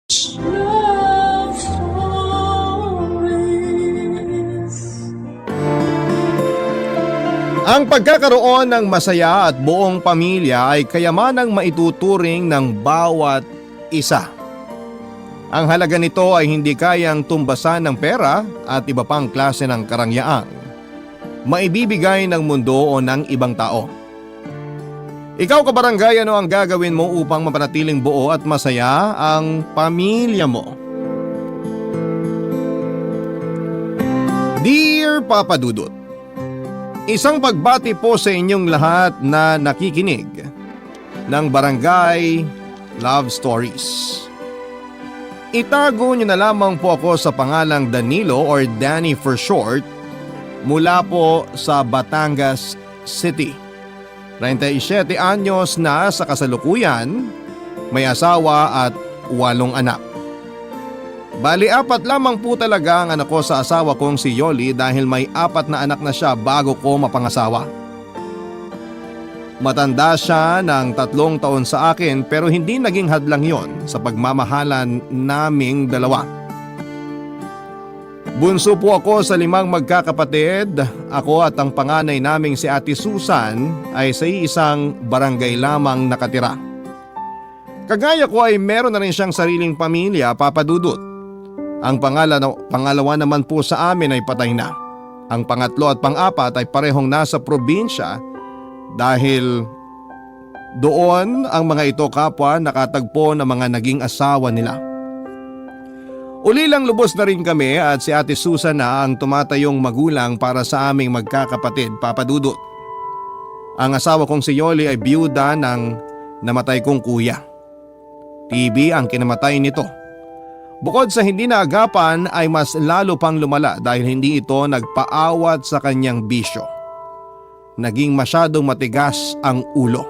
Love stories. Ang pagkakaroon ng masaya at buong pamilya ay kayamanang maituturing ng bawat isa. Ang halaga nito ay hindi kayang tumbasan ng pera at iba pang klase ng karangyaang maibibigay ng mundo o ng ibang tao. Ikaw kabarangay, ano ang gagawin mo upang mapanatiling buo at masaya ang pamilya mo? Dear Papa Dudut, isang pagbati po sa inyong lahat na nakikinig ng Barangay Love Stories. Itago niyo na lamang po ako sa pangalang Danilo or Danny for short, mula po sa Batangas City. 37 anyos na sa kasalukuyan, may asawa at 8 anak. Bali 4 lamang po talaga ang anak ko sa asawa kong si Yoli dahil may 4 na anak na siya bago ko mapangasawa. Matanda siya ng 3 taon sa akin pero hindi naging hadlang yon sa pagmamahalan naming dalawa. Bunso po ako sa 5 magkakapatid. Ako at ang panganay naming si Ate Susan ay sa isang barangay lamang nakatira. Kagaya ko ay meron na rin siyang sariling pamilya, Papa Dudut. Ang pangalawa naman po sa amin ay patay na. Ang pangatlo at pang-4 ay parehong nasa probinsya dahil doon ang mga ito kapwa nakatagpo ng mga naging asawa nila. Ulilang lubos na rin kami at si Ate Susan na ang tumatayong magulang para sa aming magkakapatid, Papa Dudut. Ang asawa kong si Yoli ay biyuda ng namatay kong kuya. TB ang kinamatay nito. Bukod sa hindi naagapan ay mas lalo pang lumala dahil hindi ito nagpaawat sa kanyang bisyo. Naging masyadong matigas ang ulo.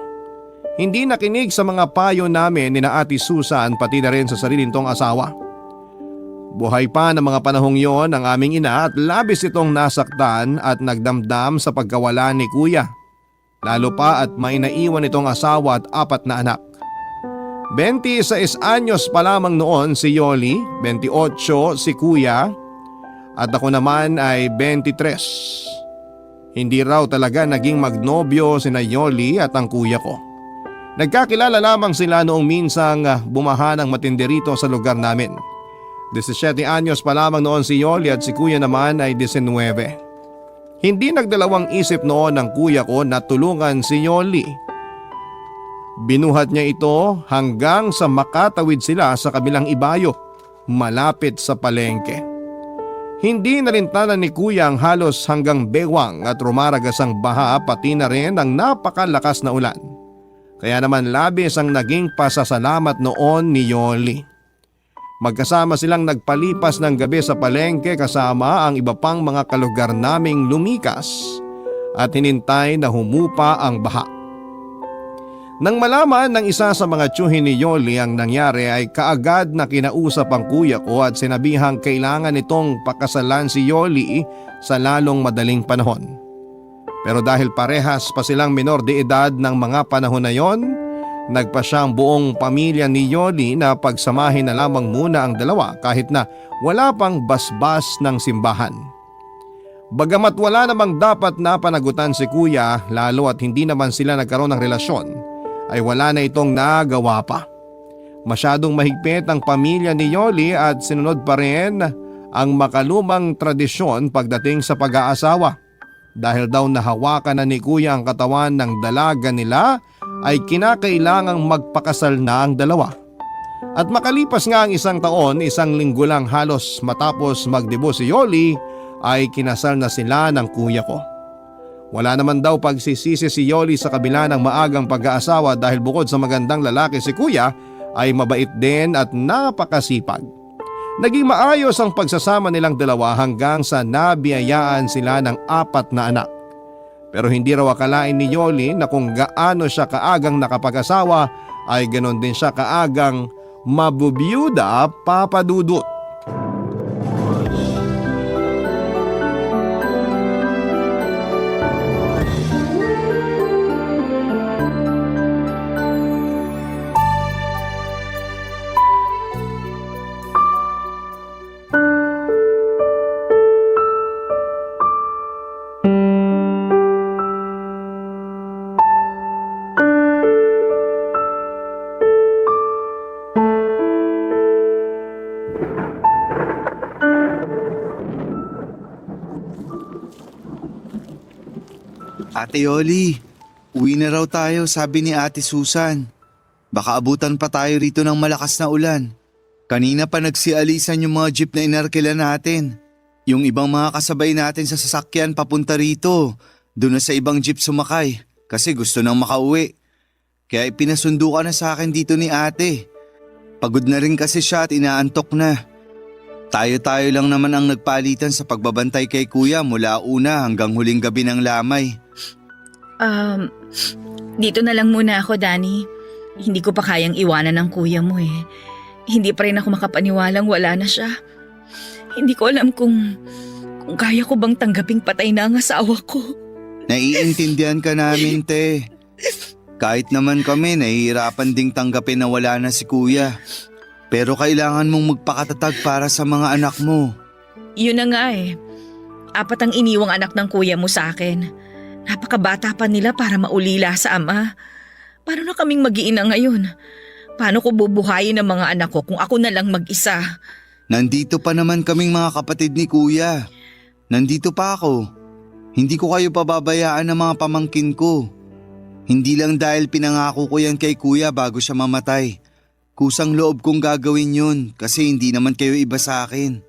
Hindi nakinig sa mga payo namin ni na Ate Susan pati na rin sa sarili nitong asawa. Buhay pa ng mga panahong yon ang aming ina at labis itong nasaktan at nagdamdam sa pagkawala ni kuya. Lalo pa at may naiwan itong asawa at 4 na anak. 26 anyos pa lamang noon si Yoli, 28 si kuya at ako naman ay 23. Hindi raw talaga naging magnobyo sina Yoli at ang kuya ko. Nagkakilala lamang sila noong minsang bumaha ng matindi rito sa lugar namin. 17 anyos pa lamang noon si Yoli at si kuya naman ay 19. Hindi nagdalawang isip noon ng kuya ko na tulungan si Yoli. Binuhat niya ito hanggang sa makatawid sila sa kabilang ibayo, malapit sa palengke. Hindi nalintanan ni kuya ang halos hanggang bewang at rumaragas ang baha pati na rin ang napakalakas na ulan. Kaya naman labis ang naging pasasalamat noon ni Yoli. Magkasama silang nagpalipas ng gabi sa palengke kasama ang iba pang mga kalugar naming lumikas at hinintay na humupa ang baha. Nang malaman ng isa sa mga tiyuhin ni Yoli ang nangyari ay kaagad na kinausap ang kuya ko at sinabihang kailangan itong pakasalan si Yoli sa lalong madaling panahon. Pero dahil parehas pa silang menor de edad ng mga panahon na yon, nagpa siyang buong pamilya ni Yoli na pagsamahin na lamang muna ang dalawa kahit na wala pang basbas ng simbahan. Bagamat wala namang dapat na panagutan si kuya lalo at hindi naman sila nagkaroon ng relasyon, ay wala na itong nagawa pa. Masyadong mahigpit ang pamilya ni Yoli at sinunod pa rin ang makalumang tradisyon pagdating sa pag-aasawa. Dahil daw nahawakan na ni kuya ang katawan ng dalaga nila ay kinakailangang magpakasal na ang dalawa. At makalipas nga ang 1 taon, 1 linggo lang halos matapos magdebo si Yoli ay kinasal na sila ng kuya ko. Wala naman daw pagsisisi si Yoli sa kabila ng maagang pag-aasawa dahil bukod sa magandang lalaki si kuya ay mabait din at napakasipag. Naging maayos ang pagsasama nilang dalawa hanggang sa nabiyayaan sila ng 4 na anak. Pero hindi raw akalain ni Yoli na kung gaano siya kaagang nakapag-asawa ay ganon din siya kaagang mabubiyuda, Papa Dudut. Ate Yoli, uwi na raw tayo, sabi ni Ate Susan. Baka abutan pa tayo rito ng malakas na ulan. Kanina pa nagsialisan yung mga jeep na inarkila natin. Yung ibang mga kasabay natin sa sasakyan papunta rito. Doon na sa ibang jeep sumakay kasi gusto nang makauwi. Kaya ipinasundo ka na sa akin dito ni ate. Pagod na rin kasi siya at inaantok na. Tayo-tayo lang naman ang nagpalitan sa pagbabantay kay kuya mula una hanggang huling gabi ng lamay. Dito na lang muna ako, Danny. Hindi ko pa kayang iwanan ng kuya mo eh. Hindi pa rin ako makapaniwalang wala na siya. Hindi ko alam kung kaya ko bang tanggaping patay na ang asawa ko. Naiintindihan ka namin, te. Kahit naman kami, nahihirapan ding tanggapin na wala na si kuya. Pero kailangan mong magpakatatag para sa mga anak mo. Yun na nga eh. 4 ang iniwang anak ng kuya mo sa akin. Napakabata pa nila para maulila sa ama. Paano na kaming mag-iina ngayon? Paano ko bubuhayin ang mga anak ko kung ako na lang mag-isa? Nandito pa naman kaming mga kapatid ni kuya. Nandito pa ako. Hindi ko kayo pababayaan ng mga pamangkin ko. Hindi lang dahil pinangako ko yan kay kuya bago siya mamatay. Kusang loob kong gagawin yun kasi hindi naman kayo iba sa akin.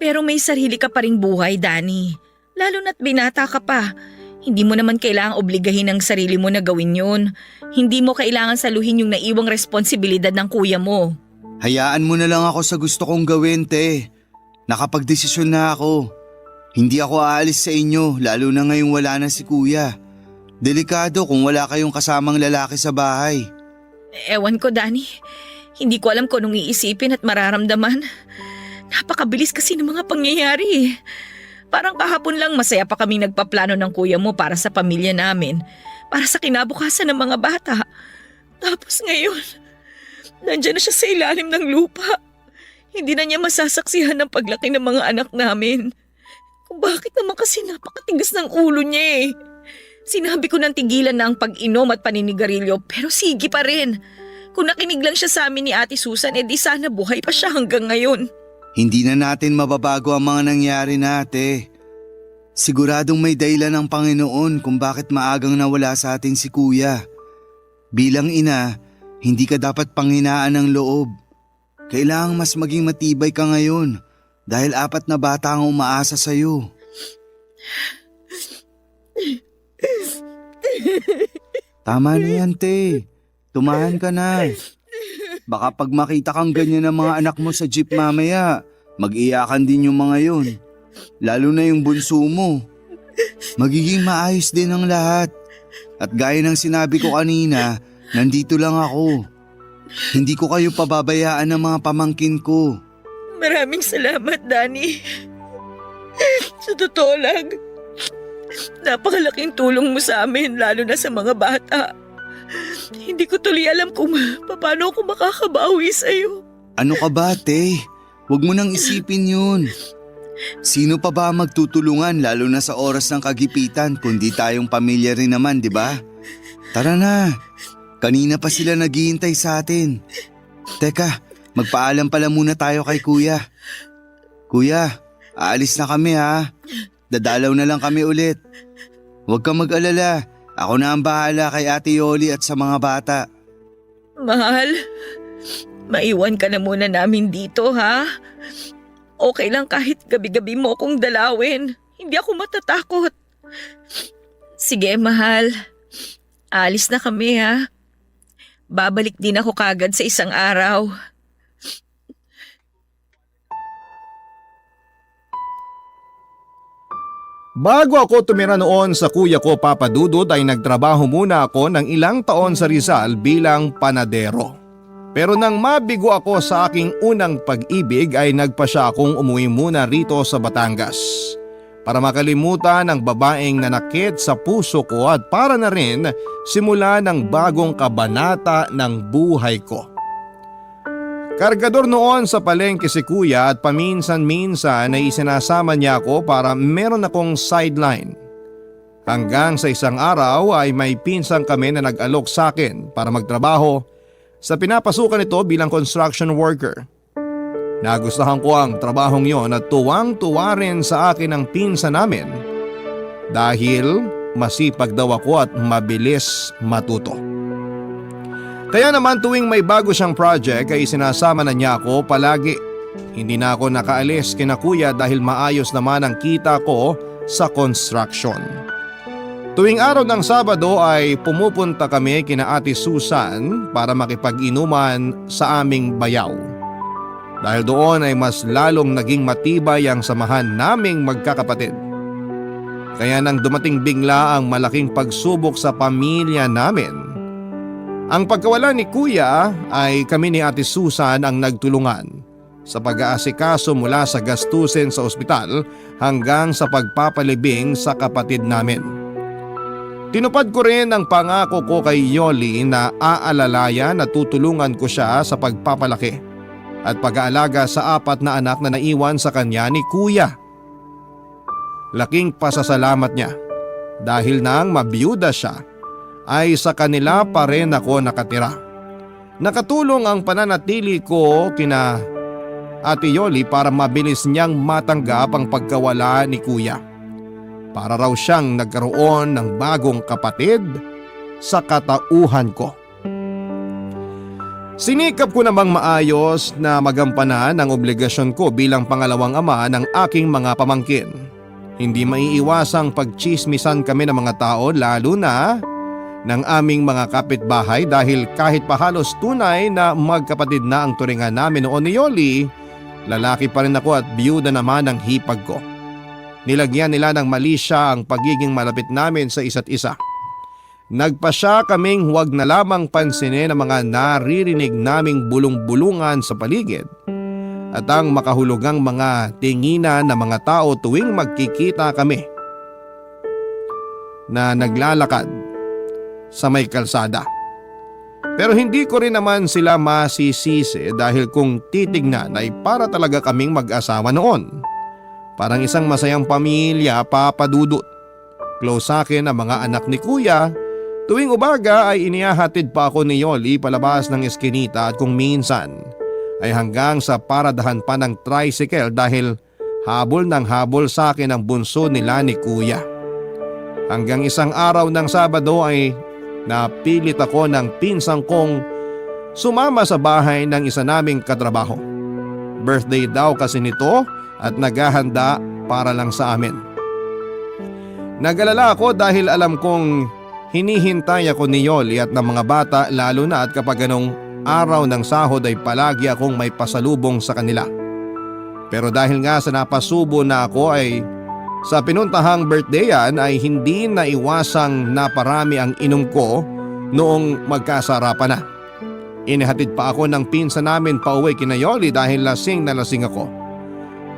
Pero may sarili ka pa ring buhay, Danny. Lalo na't binata ka pa. Hindi mo naman kailangang obligahin ang sarili mo na gawin yun. Hindi mo kailangan saluhin yung naiwang responsibilidad ng kuya mo. Hayaan mo na lang ako sa gusto kong gawin, te. Nakapagdesisyon na ako. Hindi ako aalis sa inyo lalo na ngayong wala na si kuya. Delikado kung wala kayong kasamang lalaki sa bahay. Ewan ko, Danny. Hindi ko alam kung anong iisipin at mararamdaman. Napakabilis kasi ng mga pangyayari. Parang kahapon lang masaya pa kaming nagpaplano ng kuya mo para sa pamilya namin. Para sa kinabukasan ng mga bata. Tapos ngayon, nandyan na siya sa ilalim ng lupa. Hindi na niya masasaksihan ng paglaki ng mga anak namin. Kung bakit naman kasi napakatigas ng ulo niya eh. Sinabi ko nang tigilan na ang pag-inom at paninigarilyo pero sige pa rin. Kung nakinig lang siya sa amin ni Ate Susan, di sana buhay pa siya hanggang ngayon. Hindi na natin mababago ang mga nangyari ate. Siguradong may dahilan ng Panginoon kung bakit maagang nawala sa atin si kuya. Bilang ina, hindi ka dapat panghinaan ng loob. Kailangang mas maging matibay ka ngayon dahil 4 na bata ang umaasa sa'yo. Tama na yan, te. Tumahan ka na. Baka pag makita kang ganyan ng mga anak mo sa jeep mamaya, mag-iyakan din yung mga yun. Lalo na yung bunso mo. Magiging maayos din ang lahat. At gaya ng sinabi ko kanina, nandito lang ako. Hindi ko kayo pababayaan ng mga pamangkin ko. Maraming salamat, Danny. Sa totoo lang, napakalaking tulong mo sa amin lalo na sa mga bata. Hindi ko tuloy alam kung paano ako makakabawi sa'yo. Ano ka ba, te? Huwag mo nang isipin yun. Sino pa ba magtutulungan lalo na sa oras ng kagipitan kundi tayong pamilya rin naman, di ba? Tara na. Kanina pa sila naghihintay sa atin. Teka, magpaalam pala muna tayo kay kuya. Kuya, aalis na kami ha. Dadalaw na lang kami ulit. Huwag kang mag-alala. Ako na ang bahala kay Ate Yoli at sa mga bata. Mahal, maiwan ka na muna namin dito ha. Okay lang kahit gabi-gabi mo akong dalawin. Hindi ako matatakot. Sige mahal, alis na kami ha. Babalik din ako kagad sa isang araw. Bago ako tumira noon sa kuya ko Papa Dudut ay nagtrabaho muna ako ng ilang taon sa Rizal bilang panadero. Pero nang mabigo ako sa aking unang pag-ibig ay nagpasya akong umuwi muna rito sa Batangas. Para makalimutan ang babaeng nanakit sa puso ko at para na rin simula ng bagong kabanata ng buhay ko. Kargador noon sa palengke si kuya at paminsan-minsan ay isinasama niya ako para meron akong sideline. Hanggang sa isang araw ay may pinsang kami na nag-alok sa akin para magtrabaho sa pinapasukan nito bilang construction worker. Nagustuhan ko ang trabahong yon at tuwang-tuwa rin sa akin ang pinsan namin dahil masipag daw ako at mabilis matuto. Kaya naman tuwing may bago siyang project ay sinasama na niya ako palagi. Hindi na ako nakaalis kina kuya dahil maayos naman ang kita ko sa construction. Tuwing araw ng Sabado ay pumupunta kami kina Ate Susan para makipag-inuman sa aming bayaw. Dahil doon ay mas lalong naging matibay ang samahan naming magkakapatid. Kaya nang dumating bigla ang malaking pagsubok sa pamilya namin, ang pagkawala ni Kuya ay kami ni Ate Susan ang nagtulungan sa pag-aasikaso mula sa gastusin sa ospital hanggang sa pagpapalibing sa kapatid namin. Tinupad ko rin ang pangako ko kay Yoli na aalalayan at tutulungan ko siya sa pagpapalaki at pag-aalaga sa 4 na anak na naiwan sa kanya ni Kuya. Laking pasasalamat niya dahil nang mabiyuda siya ay sa kanila pa rin ako nakatira. Nakatulong ang pananatili ko kina Ate Yoli para mabilis niyang matanggap ang pagkawala ni Kuya. Para raw siyang nagkaroon ng bagong kapatid sa katauhan ko. Sinikap ko namang maayos na magampanan ang obligasyon ko bilang pangalawang ama ng aking mga pamangkin. Hindi maiiwasang pagchismisan kami ng mga tao lalo na ng aming mga kapitbahay dahil kahit pa halos tunay na magkapatid na ang turingan namin noon ni Yoli, lalaki pa rin ako at biyuda naman ang hipag ko. Nilagyan nila ng mali siya ang pagiging malapit namin sa isa't isa. Nagpasya kaming huwag na lamang pansinin ang mga naririnig naming bulong-bulungan sa paligid at ang makahulugang mga tinginan ng mga tao tuwing magkikita kami na naglalakad sa may kalsada. Pero hindi ko rin naman sila masisisi dahil kung titignan ay para talaga kaming mag-asawa noon. Parang isang masayang pamilya, Papa Dudut. Close sa akin ang mga anak ni Kuya. Tuwing umaga ay inihahatid pa ako ni Yoli palabas ng eskinita at kung minsan ay hanggang sa paradahan pa ng tricycle dahil habol ng habol sa akin ang bunso nila ni Kuya. Hanggang isang araw ng Sabado ay napilit ako ng pinsang kong sumama sa bahay ng isa naming katrabaho. Birthday daw kasi nito at naghahanda para lang sa amin. Nag-alala ako dahil alam kong hinihintay ako ni Yoli at ng mga bata lalo na at kapag ganong araw ng sahod ay palagi akong may pasalubong sa kanila. Pero dahil nga sa napasubo na ako ay sa pinuntahang birthdayan ay hindi naiwasang naparami ang inom ko noong magkasarapan na. Inihatid pa ako ng pinsan namin pauwi kina Yoli dahil lasing na lasing ako.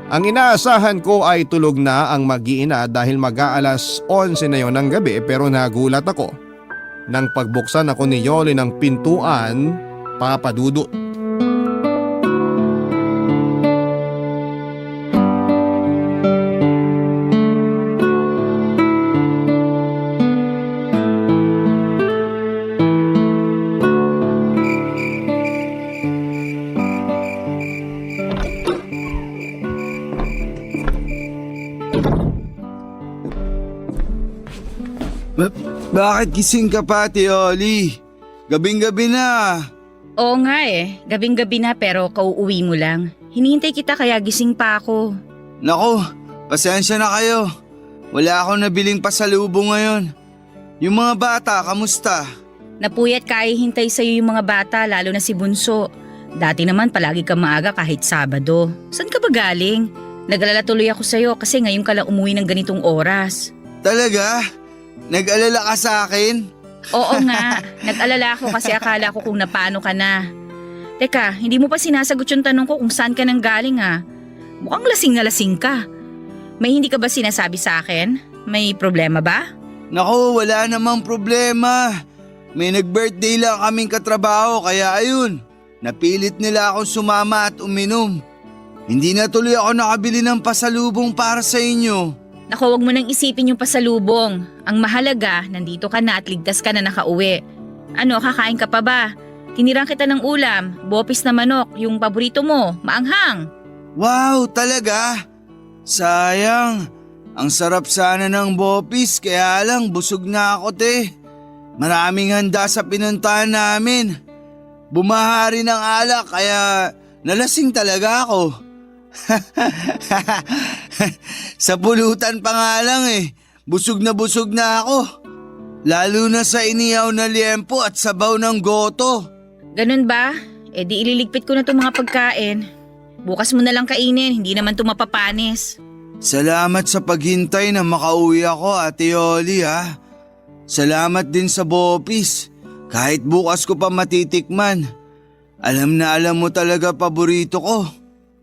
Ang inaasahan ko ay tulog na ang mag-iina dahil mag-aalas 11 na yon ng gabi pero nagulat ako nang pagbuksan ako ni Yoli ng pintuan, Papa Dudut. Bakit gising ka pa, Ate Yoli? Gabing-gabi na. Oo nga gabing-gabi na pero kauuwi mo lang. Hinihintay kita kaya gising pa ako. Naku, pasensya na kayo. Wala akong nabiling pasalubong ngayon. Yung mga bata, kamusta? Napuyat kaya hintay sa'yo yung mga bata lalo na si Bunso. Dati naman palagi ka maaga kahit Sabado. Saan ka ba galing? Nag-alala tuloy ako sa'yo kasi ngayon ka lang umuwi ng ganitong oras. Talaga? Nag-alala ka sa akin? Oo nga, nag-alala ako kasi akala ko kung napano ka na. Teka, hindi mo pa sinasagot yung tanong ko kung saan ka nang galing ah. Mukhang lasing na lasing ka. May hindi ka ba sinasabi sa akin? May problema ba? Naku, wala namang problema. May nag-birthday lang kaming katrabaho kaya ayun, napilit nila akong sumama at uminom. Hindi na tuloy ako nakabili ng pasalubong para sa inyo. Naku, wag mo nang isipin yung pasalubong. Ang mahalaga, nandito ka na at ligtas ka na nakauwi. Ano, kakain ka pa ba? Tinirang kita ng ulam, bopis na manok, yung paborito mo, maanghang. Wow, talaga? Sayang, Ang sarap sana ng bopis kaya lang busog na ako te. Maraming handa sa pinuntahan namin. Bumaha rin ang alak kaya nalasing talaga ako. Sa pulutan pa nga lang busog na ako. Lalo na sa inihaw na liempo at sabaw ng goto. Ganun ba? Eh di ililigpit ko na itong mga pagkain. Bukas mo na lang kainin, hindi naman ito mapapanis. Salamat sa paghintay na makauwi ako, Ate Yoli ha. Salamat din sa bopis. Kahit bukas ko pa matitikman. Alam na alam mo talaga paborito ko.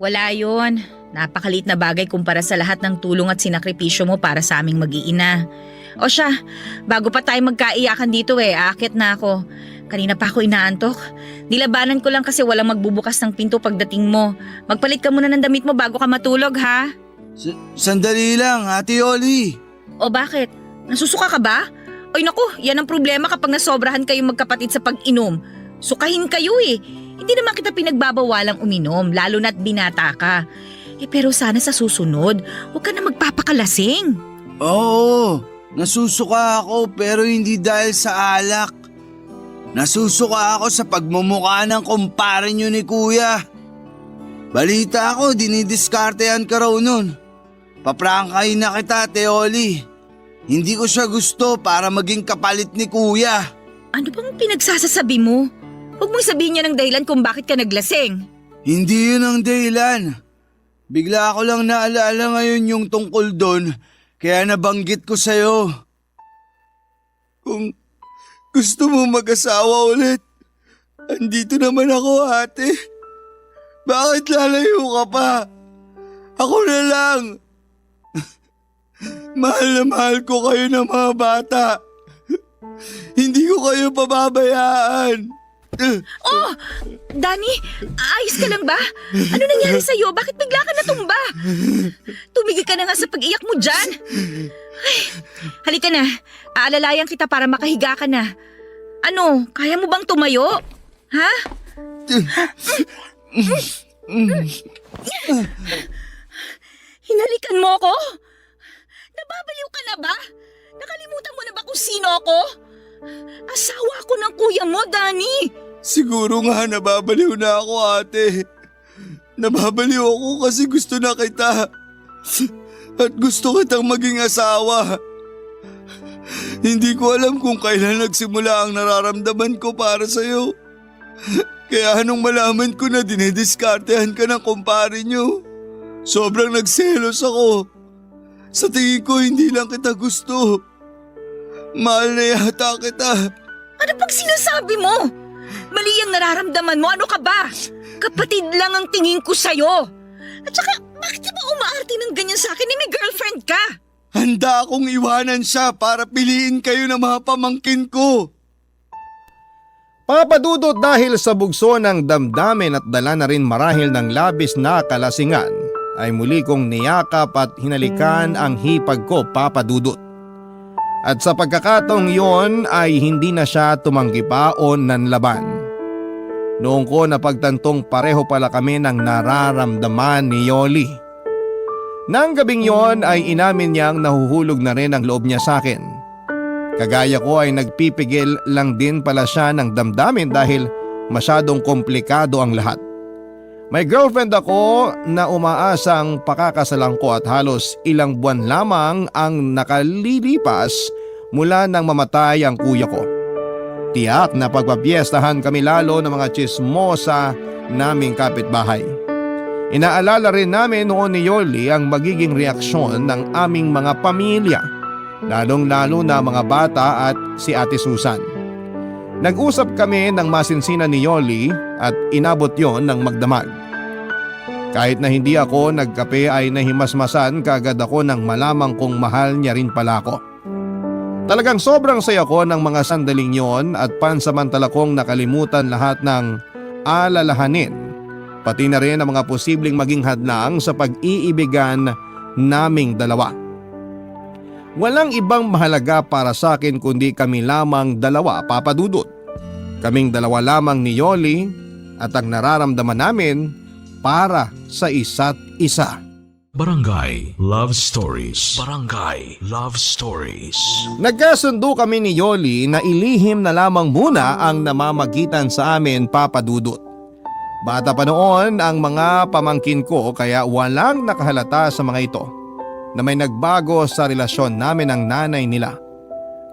Wala yon. Napakalit na bagay kumpara sa lahat ng tulong at sinakripisyo mo para sa aming mag-iina. O siya, bago pa tayo magkaiyakan dito aakit na ako. Kanina pa ako inaantok. Nilabanan ko lang kasi walang magbubukas ng pinto pagdating mo. Magpalit ka muna ng damit mo bago ka matulog ha. Sandali lang, Ate Yoli. O bakit? Nasusuka ka ba? Oy naku, yan ang problema kapag nasobrahan kayong magkapatid sa pag-inom. Sukahin kayo Hindi naman kita pinagbabawalang uminom, lalo na't binata ka. Pero sana sa susunod, huwag ka na magpapakalasing. Oo, nasusuka ako pero hindi dahil sa alak. Nasusuka ako sa pagmumukha ng kumpare nyo ni Kuya. Balita ko, dinidiskartehan ka raw nun. Paprangkahin na kita, Teoli. Hindi ko siya gusto para maging kapalit ni Kuya. Ano bang pinagsasasabi mo? Huwag mong sabihin niya ng dahilan kung bakit ka naglasing. Hindi yun ang dahilan. Bigla ko lang naalala ngayon yung tungkol doon, kaya nabanggit ko sa'yo. Kung gusto mo mag-asawa ulit, andito naman ako, ate. Bakit lalayo ka pa? Ako na lang. Mahal na mahal ko kayo ng mga bata. Hindi ko kayo pababayaan. Oh! Danny, ayos ka lang ba? Ano nangyari sa'yo? Bakit bigla ka natumba? Tumigil ka na nga sa pag-iyak mo dyan. Ay, halika na. Aalalayan kita para makahiga ka na. Ano, kaya mo bang tumayo? Ha? Hinalikan mo ko? Nababaliw ka na ba? Nakalimutan mo na ba kung sino ako? Asawa ko ng kuya mo, Danny. Siguro nga nababaliw na ako, ate. Nababaliw ako kasi gusto na kita. At gusto kitang maging asawa. Hindi ko alam kung kailan nagsimula ang nararamdaman ko para sa'yo. Kaya nung malaman ko na dinidiskartehan ka ng kumpare nyo, sobrang nagselos ako. Sa tingin ko hindi lang kita gusto. Mahal na yata kita. Ano pang sinasabi mo? Mali ang nararamdaman mo, ano ka ba? Kapatid lang ang tingin ko sa'yo. At saka, bakit ka ba umaarte ng ganyan sa akin? May girlfriend ka. Handa akong iwanan siya para piliin kayo ng mga pamangkin ko. Papadudot dahil sa bugso ng damdamin at dala na rin marahil ng labis na kalasingan, ay muli kong niyakap at hinalikan ang hipag ko, Papadudot. At sa pagkakataong yon ay hindi na siya tumanggi pa o nanlaban. Noong ko napagtantong pareho pala kami ng nararamdaman ni Yoli. Nang gabing yon ay inamin niyang nahuhulog na rin ang loob niya sa akin. Kagaya ko ay nagpipigil lang din pala siya ng damdamin dahil masyadong komplikado ang lahat. May girlfriend ako na umaasang pakakasalan ko at halos ilang buwan lamang ang nakalilipas mula nang mamatay ang kuya ko. Tiyak na pagpapiestahan kami lalo ng mga chismosa naming kapitbahay. Inaalala rin namin noon ni Yoli ang magiging reaksyon ng aming mga pamilya, lalong-lalo na mga bata at si Ate Susan. Nag-usap kami ng masinsinan ni Yoli at inabot yon ng magdamag. Kahit na hindi ako nagkape ay nahimasmasan kagad ako nang malamang kong mahal niya rin pala ako. Talagang sobrang saya ko ng mga sandaling yon at pansamantala kong nakalimutan lahat ng alalahanin, pati na rin ang mga posibleng maging hadlang sa pag-iibigan naming dalawa. Walang ibang mahalaga para sa akin kundi kami lamang dalawa, Papadudot. Kaming dalawa lamang ni Yoli at ang nararamdaman namin para sa isa't isa. Barangay Love Stories. Barangay Love Stories. Nagkasundo kami ni Yoli na ilihim na lamang muna ang namamagitan sa amin, Papa Dudut. Bata pa noon ang mga pamangkin ko kaya walang nakahalata sa mga ito na may nagbago sa relasyon namin ng nanay nila.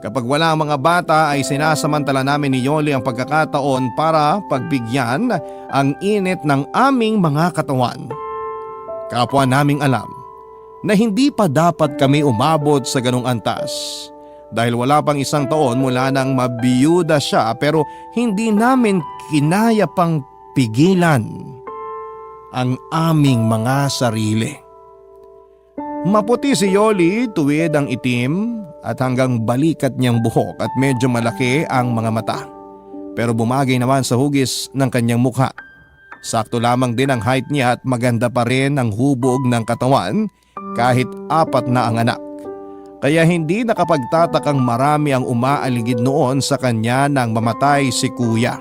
Kapag wala ang mga bata ay sinasamantala namin ni Yoli ang pagkakataon para pagbigyan ang init ng aming mga katawan. Kapwa naming alam na hindi pa dapat kami umabot sa ganong antas dahil wala pang isang taon mula nang mabiyuda siya pero hindi namin kinaya pang pigilan ang aming mga sarili. Maputi si Yoli, tuwid ang itim at hanggang balikat niyang buhok at medyo malaki ang mga mata. Pero bumagay naman sa hugis ng kanyang mukha. Sakto lamang din ang height niya at maganda pa rin ang hubog ng katawan kahit 4 na ang anak. Kaya hindi nakapagtatakang marami ang umaaligid noon sa kanya nang mamatay si kuya.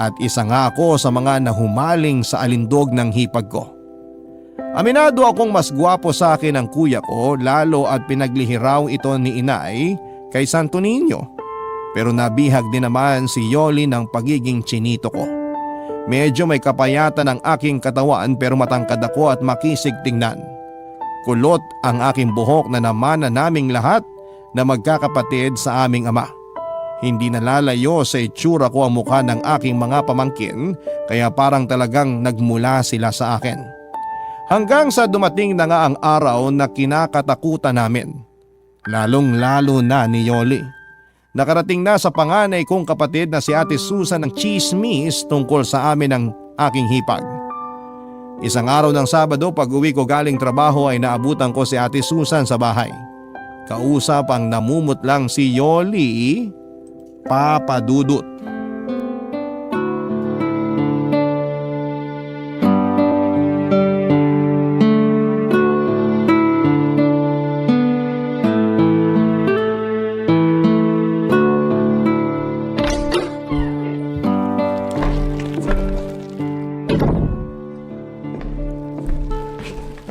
At isa nga ako sa mga nahumaling sa alindog ng hipag ko. Aminado akong mas gwapo sa akin ang kuya ko lalo at pinaglihiraw ito ni inay kay Santo Niño. Pero nabihag din naman si Yoli ng pagiging chinito ko. Medyo may kapayatan ang aking katawan pero matangkad ako at makisig tingnan. Kulot ang aking buhok na namana naming lahat na magkakapatid sa aming ama. Hindi nalalayo sa itsura ko ang mukha ng aking mga pamangkin kaya parang talagang nagmula sila sa akin. Hanggang sa dumating na nga ang araw na kinakatakutan namin. Lalong-lalo na ni Yoli. Nakarating na sa panganay kong kapatid na si Ate Susan ng chismis tungkol sa amin ng aking hipag. Isang araw ng Sabado pag uwi ko galing trabaho ay naabutan ko si Ate Susan sa bahay. Kausap ang namumutlang si Yoli, Papa Dudut.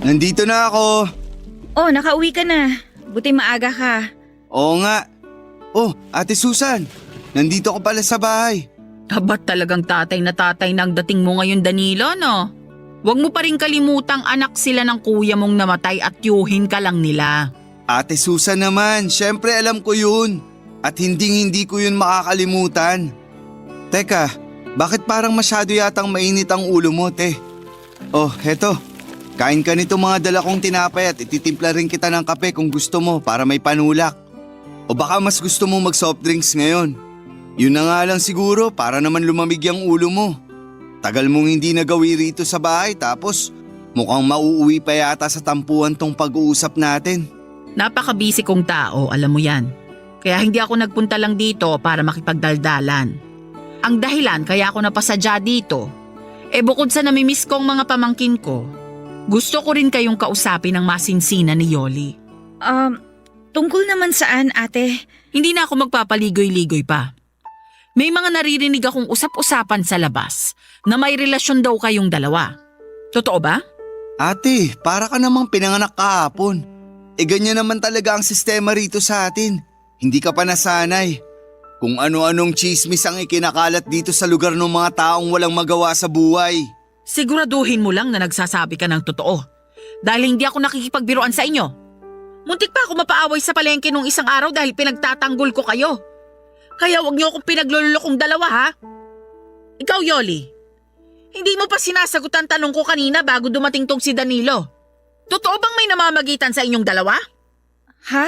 Nandito na ako. Oh, nakauwi ka na. Buti maaga ka. Oo nga. Oh, Ate Susan, nandito ko pala sa bahay. Ba't talagang tatay na tatay na ang dating mo ngayon, Danilo, no? Huwag mo pa rin kalimutang anak sila ng kuya mong namatay at yuhin ka lang nila. Ate Susan naman, syempre alam ko yun. At hindi ko yun makakalimutan. Teka, bakit parang masyado yatang mainit ang ulo mo, te? Oh, heto. Kain ka nito mga dala kong tinapay at ititimpla rin kita ng kape kung gusto mo para may panulak. O baka mas gusto mo mag-soft drinks ngayon. Yun na nga lang siguro para naman lumamig ang ulo mo. Tagal mong hindi nagawi rito sa bahay tapos mukhang mauuwi pa yata sa tampuan tong pag-uusap natin. Napaka-busy kong tao, alam mo yan. Kaya hindi ako nagpunta lang dito para makipagdaldalan. Ang dahilan kaya ako napasadya dito, bukod sa namimiss kong mga pamangkin ko, gusto ko rin kayong kausapin ng masinsina ni Yoli. Tungkol naman saan, ate? Hindi na ako magpapaligoy-ligoy pa. May mga naririnig akong usap-usapan sa labas na may relasyon daw kayong dalawa. Totoo ba? Ate, para ka namang pinanganak kahapon. Ganyan naman talaga ang sistema rito sa atin. Hindi ka pa nasanay. Kung ano-anong chismis ang ikinakalat dito sa lugar ng mga taong walang magawa sa buhay. Siguraduhin mo lang na nagsasabi ka ng totoo. Dahil hindi ako nakikipagbiruan sa inyo. Muntik pa ako mapaaway sa palengke nung isang araw dahil pinagtatanggol ko kayo. Kaya wag niyo akong pinaglulokong dalawa, ha? Ikaw, Yoli. Hindi mo pa sinasagot ang tanong ko kanina bago dumating tong si Danilo. Totoo bang may namamagitan sa inyong dalawa? Ha?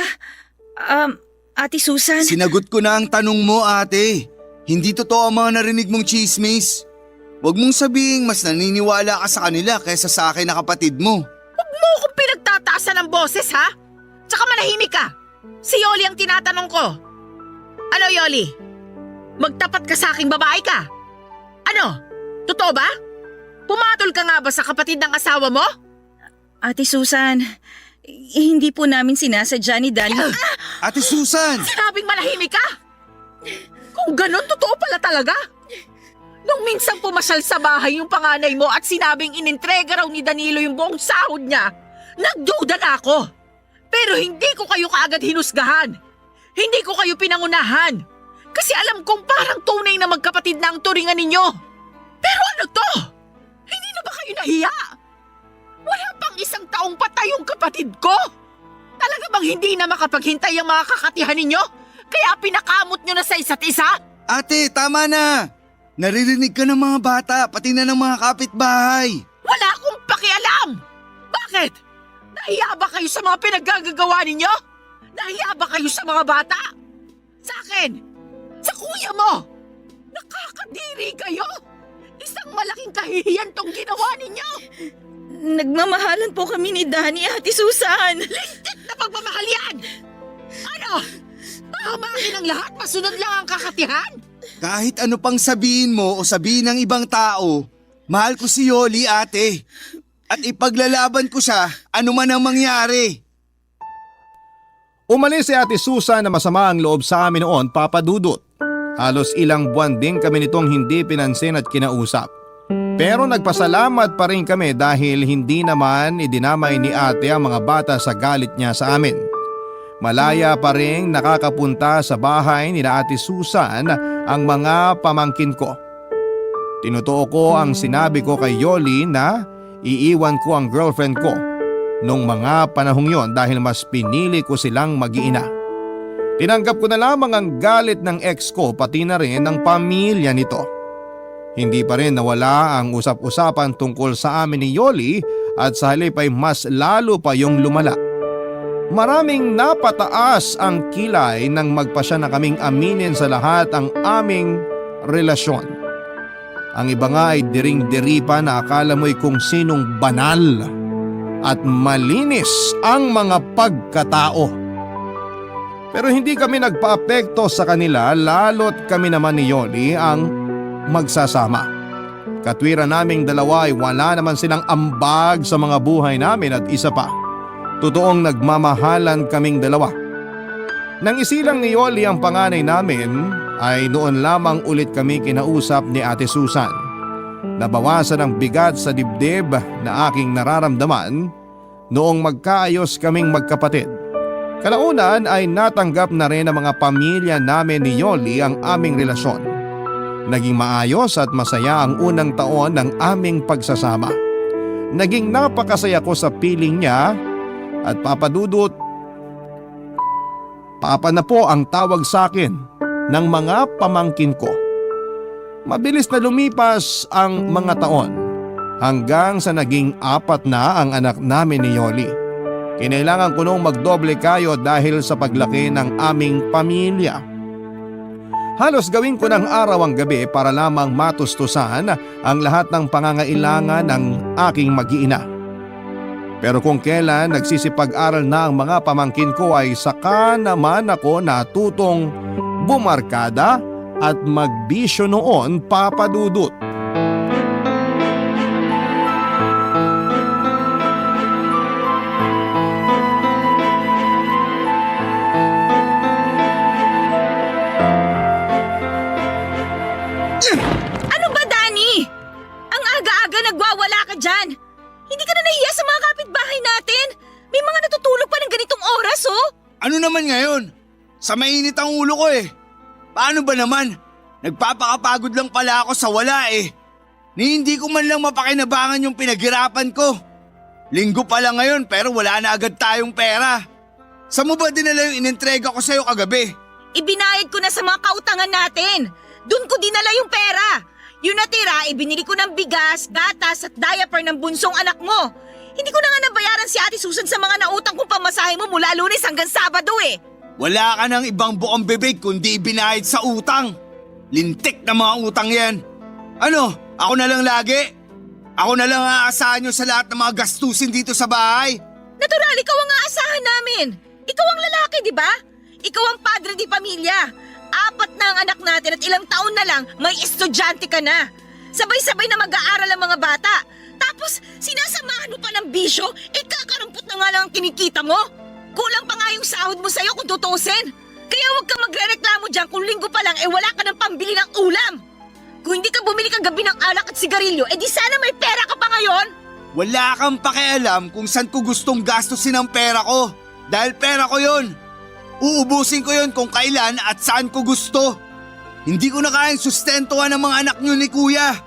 Ate Susan? Sinagot ko na ang tanong mo, ate. Hindi totoo ang mga narinig mong chismis. Huwag mong sabihing mas naniniwala ka sa kanila kaysa sa akin na kapatid mo. Huwag mo akong pinagtataasan ng boses, ha? Tsaka manahimik ka. Si Yoli ang tinatanong ko. Ano, Yoli? Magtapat ka sa aking babae ka? Ano? Totoo ba? Pumatol ka nga ba sa kapatid ng asawa mo? Ate Susan, hindi po namin sinasadya ni Danny. Ate Susan! Sinabing manahimik ka? Kung ganon, totoo pala talaga. Nung minsan pumasyal sa bahay yung panganay mo at sinabing inintrega raw ni Danilo yung buong sahod niya, nagduda na ako. Pero hindi ko kayo kaagad hinusgahan. Hindi ko kayo pinangunahan. Kasi alam kong parang tunay na magkapatid na ang turingan ninyo. Pero ano to? Hindi na ba kayo nahiya? Wala pang 1 taong patay yung kapatid ko. Talaga bang hindi na makapaghintay ang mga kakatihan ninyo? Kaya pinakamot nyo na sa isa't isa? Ate, tama na! Naririnig ka ng mga bata, pati na ng mga kapitbahay. Wala akong pakialam! Bakit? Nahiya ba kayo sa mga pinaggagawa ninyo? Nahiya ba kayo sa mga bata? Sa akin? Sa kuya mo? Nakakadiri kayo? Isang malaking kahihiyan tong ginawa ninyo! Nagmamahalan po kami ni Danny, Ate Susan. Lintik na pagmamahal yan! Ano? Pahamakin ang lahat, masunod lang ang kakatihan? Kahit ano pang sabihin mo o sabihin ng ibang tao, mahal ko si Yoli, ate. At ipaglalaban ko siya, ano man ang mangyari. Umalis si Ate Susan na masama ang loob sa amin noon, Papa Dudut. Halos ilang buwan din kami nitong hindi pinansin at kinausap. Pero nagpasalamat pa rin kami dahil hindi naman idinamay ni ate ang mga bata sa galit niya sa amin. Malaya pa rin nakakapunta sa bahay ni Ate Susan ang mga pamangkin ko. Tinutuo ko ang sinabi ko kay Yoli na iiwan ko ang girlfriend ko nung mga panahong yon dahil mas pinili ko silang mag-iina. Tinanggap ko na lamang ang galit ng ex ko pati na rin ng pamilya nito. Hindi pa rin nawala ang usap-usapan tungkol sa amin ni Yoli at sa halip ay mas lalo pa yung lumala. Maraming napataas ang kilay nang magpasya na kaming aminin sa lahat ang aming relasyon. Ang iba nga ay diring-diri pa na akala mo'y kung sinong banal at malinis ang mga pagkatao. Pero hindi kami nagpaapekto sa kanila lalo't kami naman ni Yoli ang magsasama. Katwiran naming dalawa ay wala naman silang ambag sa mga buhay namin at isa pa, totoong nagmamahalan kaming dalawa. Nang isilang ni Yoli ang panganay namin ay noon lamang ulit kami kinausap ni Ate Susan. Nabawasan ang bigat sa dibdib na aking nararamdaman noong magkaayos kaming magkapatid. Kalaunan ay natanggap na rin ng mga pamilya namin ni Yoli ang aming relasyon. Naging maayos at masaya ang unang taon ng aming pagsasama. Naging napakasaya ko sa piling niya at Papa Dudut, Papa na po ang tawag sa akin ng mga pamangkin ko. Mabilis na lumipas ang mga taon hanggang sa naging 4 na ang anak namin ni Yoli. Kinailangan ko nung magdoble kayo dahil sa paglaki ng aming pamilya. Halos gawin ko ng araw ang gabi para lamang matustusan ang lahat ng pangangailangan ng aking mag-iina. Pero kung kailan nagsisipag-aral na ang mga pamangkin ko ay saka naman ako natutong bumarkada at magbisyo noon, Papa Dudut. Ano ba, Danny? Ang aga-aga nagwawala ka dyan. Hindi ka na nahiya sa mga kapitbahay natin. May mga natutulog pa ng ganitong oras, oh. Ano naman ngayon? Sa mainit ang ulo ko eh. Paano ba naman? Nagpapakapagod lang pala ako sa wala eh. Ni hindi ko man lang mapakinabangan yung pinaghirapan ko. Linggo pa lang ngayon pero wala na agad tayong pera. Saan mo ba dinala yung inintrega ko sa'yo kagabi? Ibinayad ko na sa mga kautangan natin. Doon ko dinala yung pera. Yung natira, ibinili ko ng bigas, gatas at diaper ng bunsong anak mo. Hindi ko na nga nabayaran si Ate Susan sa mga nautang kong pamasahe mo mula Lunes hanggang Sabado eh. Wala ka ng ibang bukang bibig kundi ibinayad sa utang. Lintik na mga utang yan. Ano, ako na lang lagi? Ako na lang aasahan nyo sa lahat ng mga gastusin dito sa bahay? Natural, ikaw ang aasahan namin. Ikaw ang lalaki, di ba? Ikaw ang padre di pamilya. 4 na ang anak natin at ilang taon na lang may estudyante ka na. Sabay-sabay na mag-aaral ang mga bata. Tapos sinasamahan mo pa ng bisyo, kakarampot na nga lang ang kinikita mo. Kulang pa nga yung sahod mo sa'yo kung tutusin. Kaya huwag ka magre-reklamo dyan kung linggo pa lang wala ka ng pambili ng ulam. Kung hindi ka bumili kagabi ng alak at sigarilyo, edi sana may pera ka pa ngayon. Wala kang pakialam kung saan ko gustong gastusin ang pera ko. Dahil pera ko yon. Uubusin ko yon kung kailan at saan ko gusto. Hindi ko na kayang sustentuhan ang mga anak nyo ni Kuya.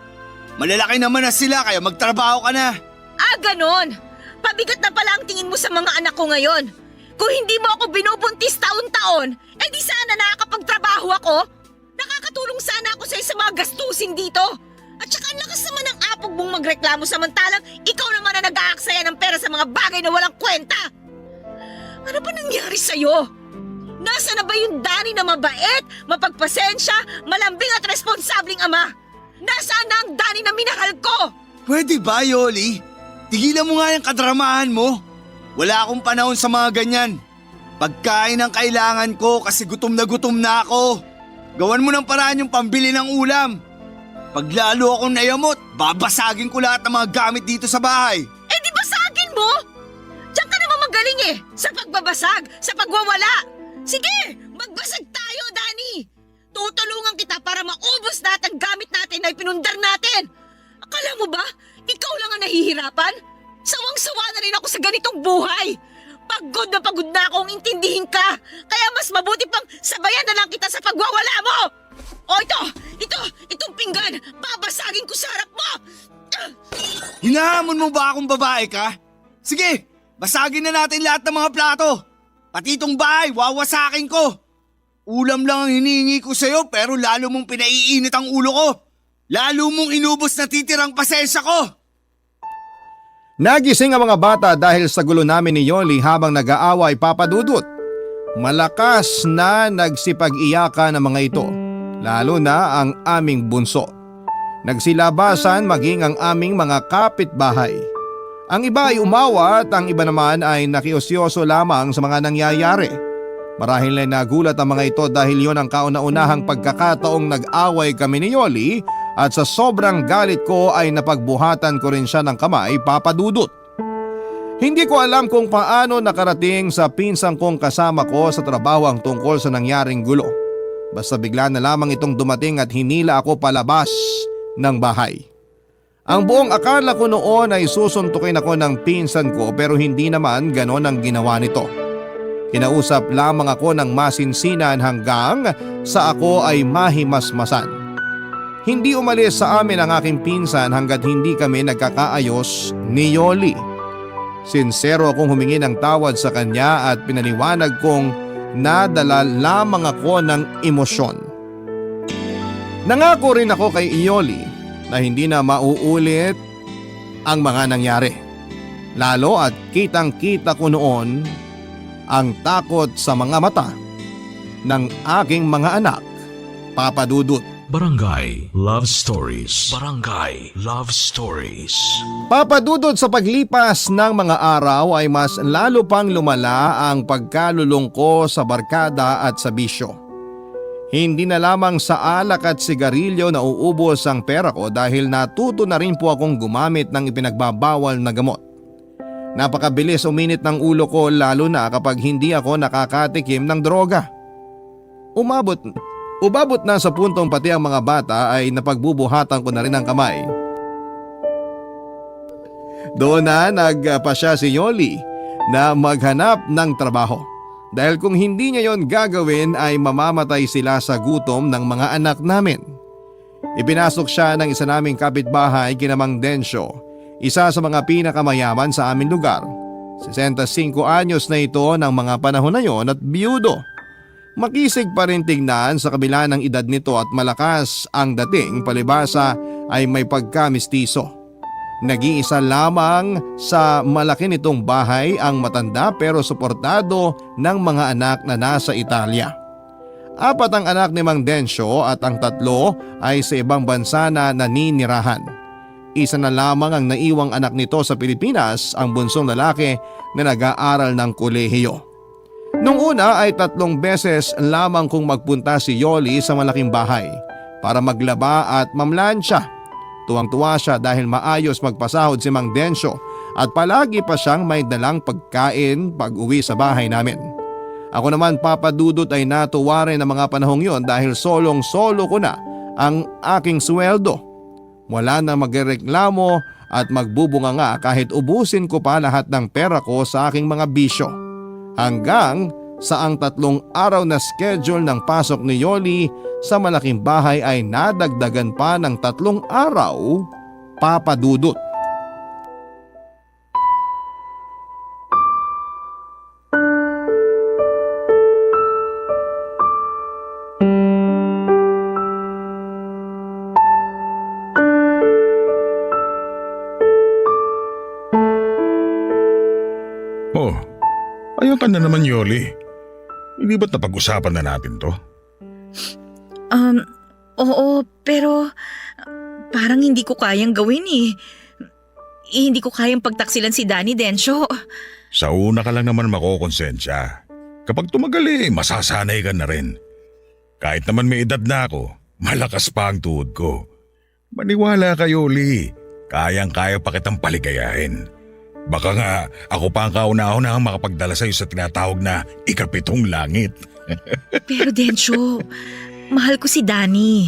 Malalaki naman na sila kaya magtrabaho ka na. Ah, ganon. Pabigat na pala ang tingin mo sa mga anak ko ngayon. Kung hindi mo ako binubuntis taon-taon, edi sana nakakapagtrabaho ako. Nakakatulong sana ako sa mga gastusin dito. At saka ang lakas naman ng apog mong magreklamo samantalang ikaw naman na nag-aaksaya ng pera sa mga bagay na walang kwenta. Ano ba nangyari sa'yo? Nasa na ba yung Danny na mabait, mapagpasensya, malambing at responsabling ama? Nasaan na ang Danny na minahal ko? Pwede ba, Yoli? Tigilan mo nga yung kadramahan mo. Wala akong panahon sa mga ganyan. Pagkain ang kailangan ko kasi gutom na ako. Gawan mo ng paraan yung pambili ng ulam. Pag lalo akong nayamot, babasagin ko lahat ng mga gamit dito sa bahay. Eh di basagin mo! Diyan ka naman magaling sa pagbabasag, sa pagwawala. Sige, magbasag tayo, Danny. Tutulungan kita para maubos lahat ang gamit natin na ipinundar natin. Akala mo ba, ikaw lang ang nahihirapan? Sawang-sawa na rin ako sa ganitong buhay. Pagod na akong intindihin ka. Kaya mas mabuti pang sabayan na lang kita sa pagwawala mo. O itong pinggan, babasagin ko sa harap mo. Hinahamon mo ba akong babae ka? Sige, basagin na natin lahat ng mga plato. Pati itong bahay, wawasakin ko. Ulam lang ang hinihingi ko sa'yo pero lalo mong pinaiinit ang ulo ko. Lalo mong inubos na titirang pasensya ko. Nagising ang mga bata dahil sa gulo namin ni Yoli habang nag-aaway papadudot. Malakas na nagsipag-iyakan ang mga ito, lalo na ang aming bunso. Nagsilabasan maging ang aming mga kapitbahay. Ang iba ay umawa at ang iba naman ay nakiosyoso lamang sa mga nangyayari. Marahil ay nagulat ang mga ito dahil yon ang kauna-unahang pagkakataong nag-away kami ni Yoli at sa sobrang galit ko ay napagbuhatan ko rin siya ng kamay papadudot. Hindi ko alam kung paano nakarating sa pinsang kong kasama ko sa trabaho ang tungkol sa nangyaring gulo. Basta bigla na lamang itong dumating at hinila ako palabas ng bahay. Ang buong akala ko noon ay susuntukin ako ng pinsan ko pero hindi naman ganon ang ginawa nito. Kinausap lamang ako ng masinsinan hanggang sa ako ay mahimasmasan. Hindi umalis sa amin ang aking pinsan hanggat hindi kami nagkakaayos ni Yoli. Sinsero akong humingi ng tawad sa kanya at pinaliwanag kong nadala lamang ako ng emosyon. Nangako rin ako kay Yoli na hindi na mauulit ang mga nangyari. Lalo at kitang-kita ko noon ang takot sa mga mata ng aking mga anak, Papa Dudut. Barangay Love Stories. Barangay Love Stories. Papa Dudut, sa paglipas ng mga araw ay mas lalo pang lumala ang pagkalulong ko sa barkada at sa bisyo. Hindi na lamang sa alak at sigarilyo na uubos ang pera ko dahil natuto na rin po akong gumamit ng ipinagbabawal na gamot. Napakabilis uminit ng ulo ko lalo na kapag hindi ako nakakatikim ng droga. Umabot na sa puntong pati ang mga bata ay napagbubuhatan ko na rin ang kamay. Doon na nagpasya si Yoli na maghanap ng trabaho. Dahil kung hindi niya yon gagawin ay mamamatay sila sa gutom ng mga anak namin. Ipinasok siya ng isa naming kapitbahay kina Mang Densyo, isa sa mga pinakamayaman sa aming lugar. 65 anyos na ito ng mga panahon na yon at biyudo. Makisig pa rin tignan sa kabila ng edad nito at malakas ang dating, palibasa ay may pagkamistiso. Nag-iisa lamang sa malaki nitong bahay ang matanda pero suportado ng mga anak na nasa Italia. 4 ang anak ni Mang Densyo at ang 3 ay sa ibang bansa na naninirahan. Isa na lamang ang naiwang anak nito sa Pilipinas, ang bunsong lalaki na nag-aaral ng kolehiyo. Nung una ay 3 beses lamang kung magpunta si Yoli sa malaking bahay para maglaba at mamlansya. Tuwang-tuwa siya dahil maayos magpasahod si Mang Densyo at palagi pa siyang may dalang pagkain pag uwi sa bahay namin. Ako naman, Papa Dudut, ay natuwa rin ng mga panahong yon dahil solong-solo ko na ang aking sweldo. Wala na magreklamo at magbubunga nga kahit ubusin ko pa lahat ng pera ko sa aking mga bisyo. Hanggang sa ang 3 araw na schedule ng pasok ni Yoli sa malaking bahay ay nadagdagan pa ng 3 araw, Papa Dudut. Oh, ayan ka na naman, Yoli. Hindi ba't napag-usapan na natin to? Oo, pero parang hindi ko kayang gawin eh. Hindi ko kayang pagtaksilan si Danny, Densyo. Sa una ka lang naman makokonsensya. Kapag tumagal masasanay ka na rin. Kahit naman may edad na ako, malakas pa ang tuhod ko. Maniwala ka, Yoli. Kayang-kaya pa kitang paligayahin. Baka nga ako pa ang kauna-una ang makapagdala sa'yo sa tinatawag na ikapitong langit. Pero Densyo, mahal ko si Danny.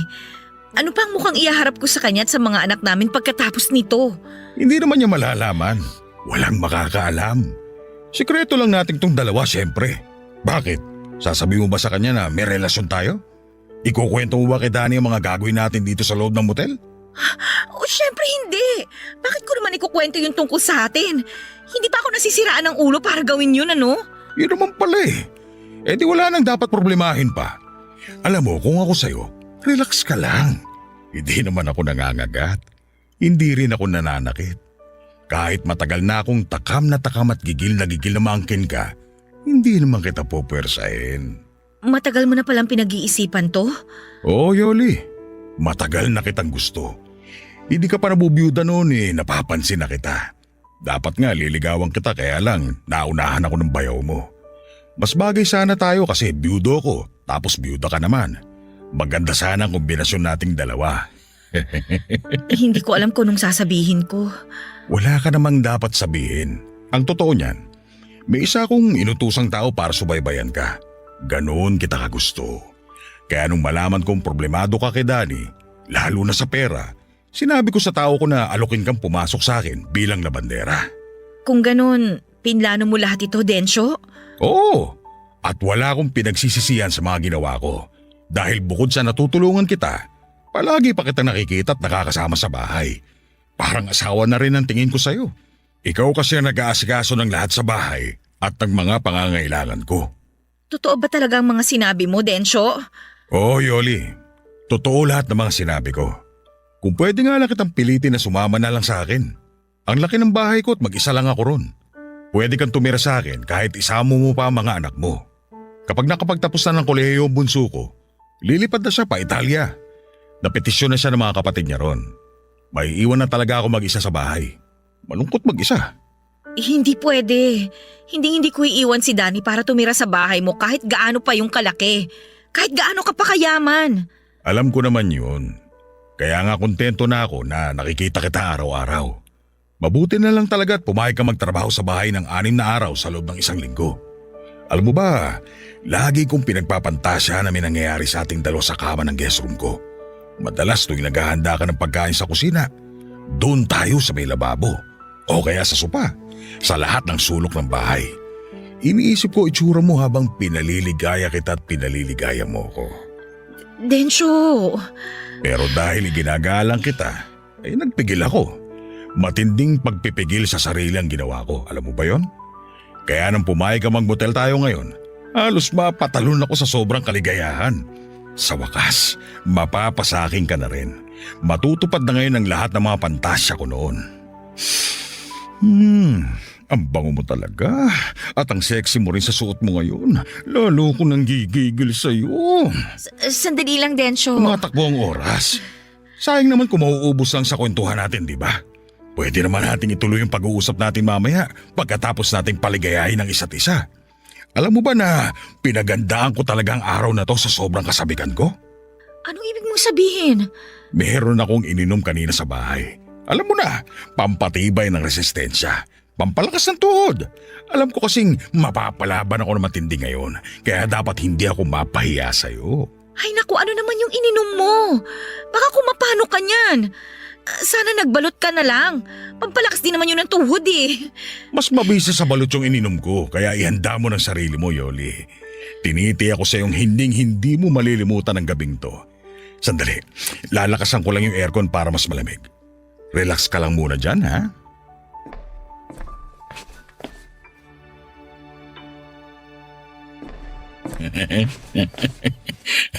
Ano pang mukhang ihaharap ko sa kanya at sa mga anak namin pagkatapos nito? Hindi naman niya malalaman. Walang makakaalam. Sikreto lang nating tong dalawa, siyempre. Bakit? Sasabihin mo ba sa kanya na may relasyon tayo? Ikukwento mo ba kay Danny ang mga gagawin natin dito sa loob ng motel? Oh, syempre hindi. Bakit ko naman ikukwento yung tungkol sa atin? Hindi pa ako nasisiraan ng ulo para gawin yun, ano? Yun naman pala Eh di wala nang dapat problemahin pa. Alam mo, kung ako sa'yo, relax ka lang. Hindi naman ako nangangagat. Hindi rin ako nananakit. Kahit matagal na akong takam at gigil na maangkin ka, hindi naman kita pupwersahin. Matagal mo na palang pinag-iisipan to? Oo, Yoli. Matagal na kitang gusto. Hindi ka pa nabubiyuda noon napapansin na kita. Dapat nga liligawan kita kaya lang naunahan ako ng bayaw mo. Mas bagay sana tayo kasi biyudo ko tapos biyuda ka naman. Maganda sana ang kombinasyon nating dalawa. Hindi ko alam kung anong sasabihin ko. Wala ka namang dapat sabihin. Ang totoo niyan, may isa akong inutusang tao para subaybayan ka. Ganoon kita kagusto. Kaya nung malaman kong problemado ka kay Danny, lalo na sa pera, sinabi ko sa tao ko na alokin kang pumasok sa akin bilang labandera. Kung ganun, pinlano mo lahat ito, Densyo? Oo, at wala akong pinagsisisihan sa mga ginawa ko. Dahil bukod sa natutulungan kita, palagi pa kita nakikita at nakakasama sa bahay. Parang asawa na rin ang tingin ko sa'yo. Ikaw kasi ang nag-aasikaso ng lahat sa bahay at ng mga pangangailangan ko. Totoo ba talaga ang mga sinabi mo, Densyo? Oo, Yoli. Totoo lahat ng mga sinabi ko. Kung pwede nga lang kitang pilitin na sumama na lang sa akin. Ang laki ng bahay ko at mag-isa lang ako ron. Pwede kang tumira sa akin kahit isama mo pa ang mga anak mo. Kapag nakapagtapos na ng kolehiyo ang bunso ko, lilipad na siya pa Italia. Napetisyon na siya ng mga kapatid niya ron. May iwan na talaga ako mag-isa sa bahay. Malungkot mag-isa. Hindi pwede. Hindi ko iiwan si Danny para tumira sa bahay mo kahit gaano pa yung kalaki. Kahit gaano ka pa kayaman. Alam ko naman yun. Kaya nga kontento na ako na nakikita kita araw-araw. Mabuti na lang talaga at pumayag ka magtrabaho sa bahay ng 6 na araw sa loob ng 1 linggo. Alam mo ba, lagi kong pinagpapantasya na may nangyayari sa ating dalawa sa kama ng guest room ko. Madalas tuwing naghahanda ka ng pagkain sa kusina, doon tayo sa may lababo. O kaya sa sopa, sa lahat ng sulok ng bahay. Iniisip ko itsura mo habang pinaliligaya kita at pinaliligaya mo ko. Densyo! Pero dahil ginagalang kita, ay nagpigil ako. Matinding pagpipigil sa sarili ang ginawa ko. Alam mo ba yon? Kaya nang pumayag ka mag-motel tayo ngayon, halos mapatalon ako sa sobrang kaligayahan. Sa wakas, mapapasaking ka na rin. Matutupad na ngayon ang lahat ng mga pantasya ko noon. Ang bango mo talaga. At ang sexy mo rin sa suot mo ngayon. Lalo ko nang gigigil sa'yo. Sandali lang, Densyo. Tumatakbo ang oras. Sayang naman kung mauubos lang sa kwentuhan natin, di ba? Pwede naman natin ituloy yung pag-uusap natin mamaya pagkatapos nating paligayahin ang isa't isa. Alam mo ba na pinagandaan ko talaga ang araw na to sa sobrang kasabikan ko? Anong ibig mong sabihin? Meron akong ininom kanina sa bahay. Alam mo na, pampatibay ng resistensya. Pampalakas ng tuhod. Alam ko kasing mapapalaban ako ng matindi ngayon, kaya dapat hindi ako mapahiya sa'yo. Ay naku, ano naman yung ininom mo? Baka kumapano ka niyan. Sana nagbalot ka na lang. Pampalakas din naman yun ng tuhod eh. Mas mabisa sa balot yung ininom ko, kaya ihanda mo ng sarili mo, Yoli. Tiniti ako sa yung hindi mo malilimutan ng gabing to. Sandali, lalakasan ko lang yung aircon para mas malamig. Relax ka lang muna dyan, ha?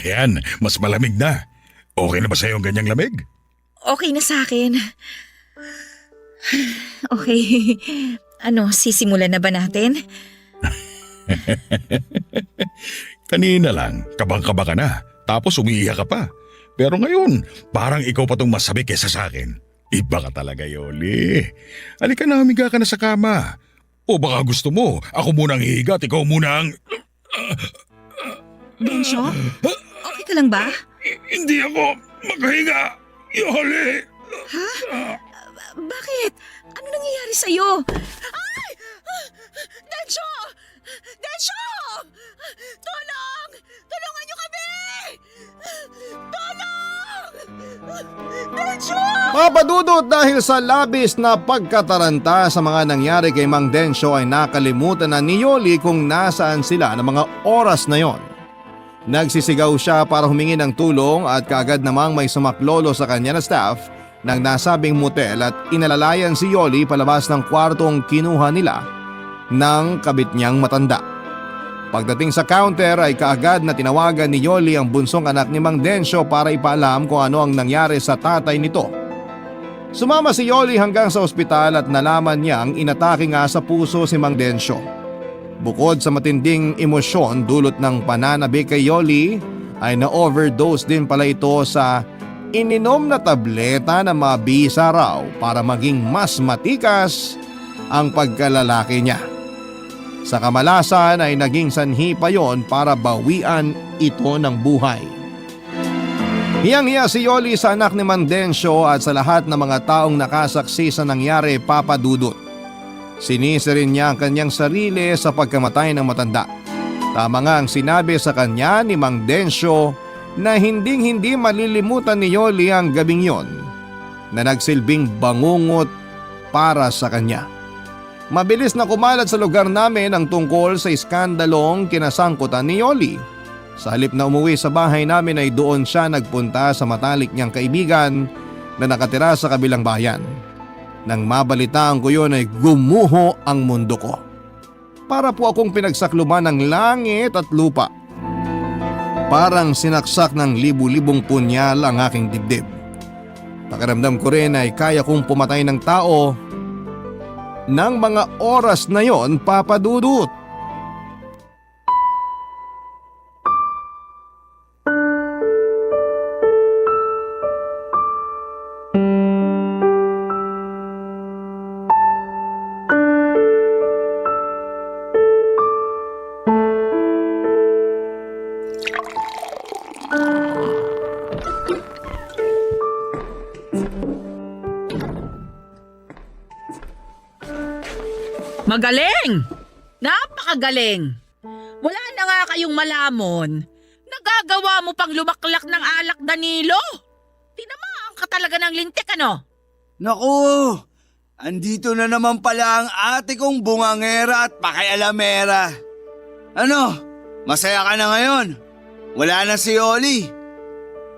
Ayan, mas malamig na. Okay na ba sa'yo ang ganyang lamig? Okay na sa akin. Okay. Ano, sisimulan na ba natin? Kanina lang, kabang-kaba ka na. Tapos umiiyak ka pa. Pero ngayon, parang ikaw pa tong masabi kesa sa akin. Iba ka talaga, Yoli. Halika na, humiga ka na sa kama. O baka gusto mo, ako muna ang hihiga at ikaw muna ang... Densyo? Okay ka lang ba? Hindi ako makahinga, Yoli. Bakit? Ano nangyayari sa'yo? Ay! Densyo! Densyo! Tulong! Tulungan niyo kami! Tulong! Densyo! Papadudot dahil sa labis na pagkataranta sa mga nangyari kay Mang Densyo ay nakalimutan na ni Yoli kung nasaan sila ng mga oras na yon. Nagsisigaw siya para humingi ng tulong at kaagad namang may sumaklolo sa kanya na staff ng nasabing motel at inalalayan si Yoli palabas ng kwartong kinuha nila ng kabit niyang matanda. Pagdating sa counter ay kaagad na tinawagan ni Yoli ang bunsong anak ni Mang Densyo para ipaalam kung ano ang nangyari sa tatay nito. Sumama si Yoli hanggang sa ospital at nalaman niyang inatake nga sa puso si Mang Densyo. Bukod sa matinding emosyon dulot ng pananabik kay Yoli ay na-overdose din pala ito sa ininom na tableta na mabisa raw para maging mas matikas ang pagkalalaki niya. Sa kamalasan ay naging sanhi pa yon para bawian ito ng buhay. Hiyang-hiya si Yoli sa anak ni Mang Densyo at sa lahat ng mga taong nakasaksi sa nangyari, papadudot. Sinisi rin niya ang kanyang sarili sa pagkamatay ng matanda. Tama nga ang sinabi sa kanya ni Mang Densyo na hinding-hindi malilimutan ni Yoli ang gabing yon na nagsilbing bangungot para sa kanya. Mabilis na kumalat sa lugar namin ang tungkol sa iskandalong kinasangkutan ni Yoli. Sa halip na umuwi sa bahay namin ay doon siya nagpunta sa matalik niyang kaibigan na nakatira sa kabilang bayan. Nang mabalitaan ko yun ay gumuho ang mundo ko. Para po akong pinagsakluban ng langit at lupa. Parang sinaksak ng libu-libong punyal ang aking dibdib. Pakiramdam ko rin ay kaya kong pumatay ng tao ng mga oras na yon, papadudot. Magaling! Napakagaling! Wala na nga kayong malamon. Nagagawa mo pang lumaklak ng alak, Danilo. Tinamaan ka talaga ng lintik, ano? Naku! Andito na naman pala ang ate kong bungangera at pakialamera. Ano? Masaya ka na ngayon? Wala na si Yoli.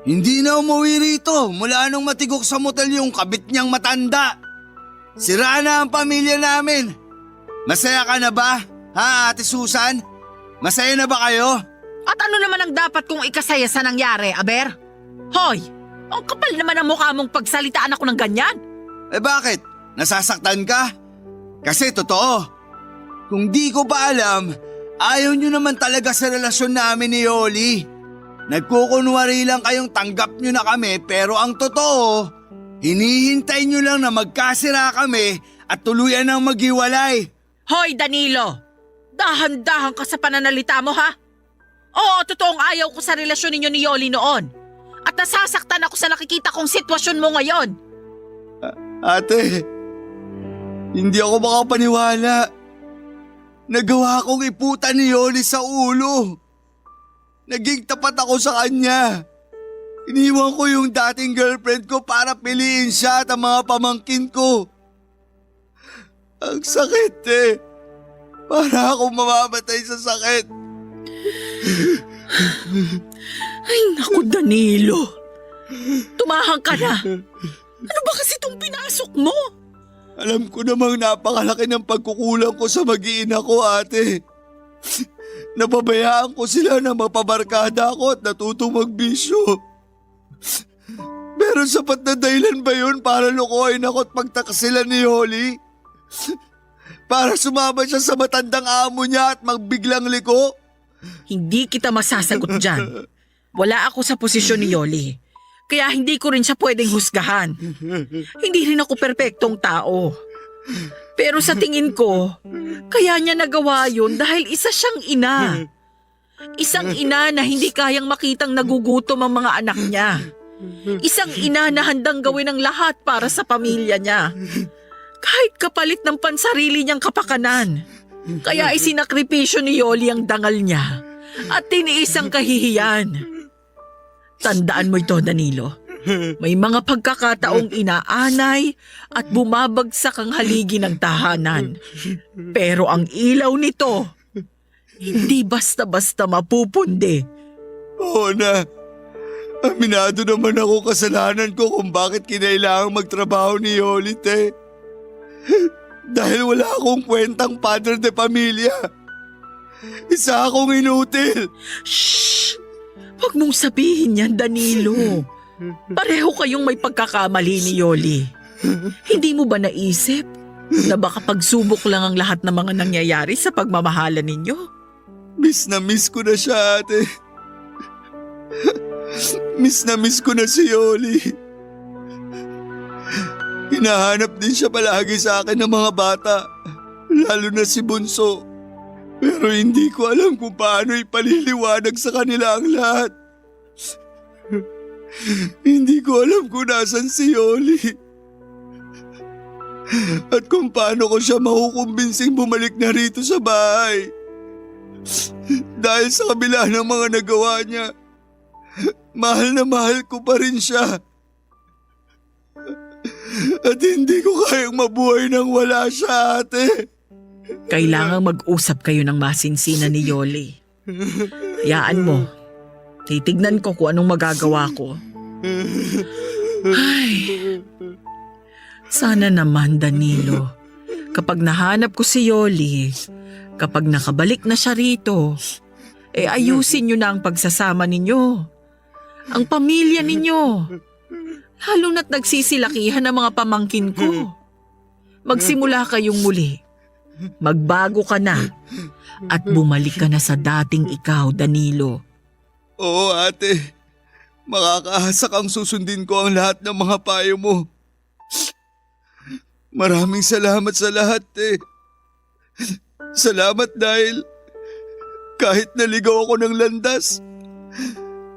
Hindi na umuwi rito mula nung matigok sa motel yung kabit niyang matanda. Sira na ang pamilya namin. Masaya ka na ba? Ha, Ate Susan? Masaya na ba kayo? At ano naman ang dapat kong ikasaya sa nangyari, Aber? Hoy, ang kapal naman ang mukha mong pagsalitaan ako ng ganyan. Eh bakit? Nasasaktan ka? Kasi totoo. Kung di ko pa alam, ayaw nyo naman talaga sa relasyon namin ni Yoli. Nagkukunwari lang kayong tanggap nyo na kami pero ang totoo, hinihintay nyo lang na magkasira kami at tuluyan ng maghiwalay. Hoy, Danilo! Dahan-dahan ka sa pananalita mo, ha? Oo, totoong ayaw ko sa relasyon ninyo ni Yoli noon. At nasasaktan ako sa nakikita kong sitwasyon mo ngayon. Ate, hindi ako makapaniwala. Nagawa kong iputan ni Yoli sa ulo. Naging tapat ako sa kanya. Iniwan ko yung dating girlfriend ko para piliin siya at ang mga pamangkin ko. Ang sakit eh. Para akong mamamatay sa sakit. Ay naku Danilo, tumahang ka na. Ano ba kasi itong pinasok mo? Alam ko namang napakalaki ng pagkukulang ko sa mag-iina ko, ate. Napabayaan ko sila na mapabarkada ako at natutong magbisyo. Pero sapat na dahilan ba yun para lukuhin ako at pagtakasilan ni Holly? Para sumama siya sa matandang amo niya at magbiglang liko? Hindi kita masasagot dyan. Wala ako sa posisyon ni Yoli. Kaya hindi ko rin siya pwedeng husgahan. Hindi rin ako perpektong tao. Pero sa tingin ko, kaya niya nagawa yun dahil isa siyang ina. Isang ina na hindi kayang makitang nagugutom ang mga anak niya. Isang ina na handang gawin ang lahat para sa pamilya niya. Kahit kapalit ng pansarili niyang kapakanan. Kaya isinakripisyo ni Yoli ang dangal niya at tiniis ang kahihiyan. Tandaan mo ito, Danilo. May mga pagkakataong inaanay at bumabagsak ang haligi ng tahanan. Pero ang ilaw nito, hindi basta-basta mapupundi. Oo na. Aminado naman ako kasalanan ko kung bakit kinailangang magtrabaho ni Holly, te. Dahil wala akong kwentang padre de pamilya. Isa akong inutil. Shh! Huwag mong sabihin yan, Danilo. Pareho kayong may pagkakamali ni Yoli. Hindi mo ba naisip na baka pagsubok lang ang lahat ng mga nangyayari sa pagmamahalan ninyo? Miss na miss ko na siya, ate. Miss na miss ko na si Yoli. Hinahanap din siya palagi sa akin ng mga bata, lalo na si Bunso. Pero hindi ko alam kung paano ipaliliwanag sa kanila ang lahat. Hindi ko alam kung nasan si Yoli. At kung paano ko siya makukumbinsing bumalik na rito sa bahay. Dahil sa kabila ng mga nagawa niya, mahal na mahal ko pa rin siya. At hindi ko kayang mabuhay nang wala siya, ate. Kailangang mag-usap kayo ng masinsinan ni Yoli. Hayaan mo. Titignan ko kung anong magagawa ko. Ay, sana naman, Danilo. Kapag nahanap ko si Yoli, kapag nakabalik na siya rito, ayusin niyo na ang pagsasama ninyo. Ang pamilya ninyo. Lalo na't nagsisilakihan ng mga pamangkin ko. Magsimula kayong muli. Magbago ka na at bumalik ka na sa dating ikaw, Danilo. Oo, ate. Makakaasa kang susundin ko ang lahat ng mga payo mo. Maraming salamat sa lahat, eh. Salamat dahil kahit naligaw ako ng landas,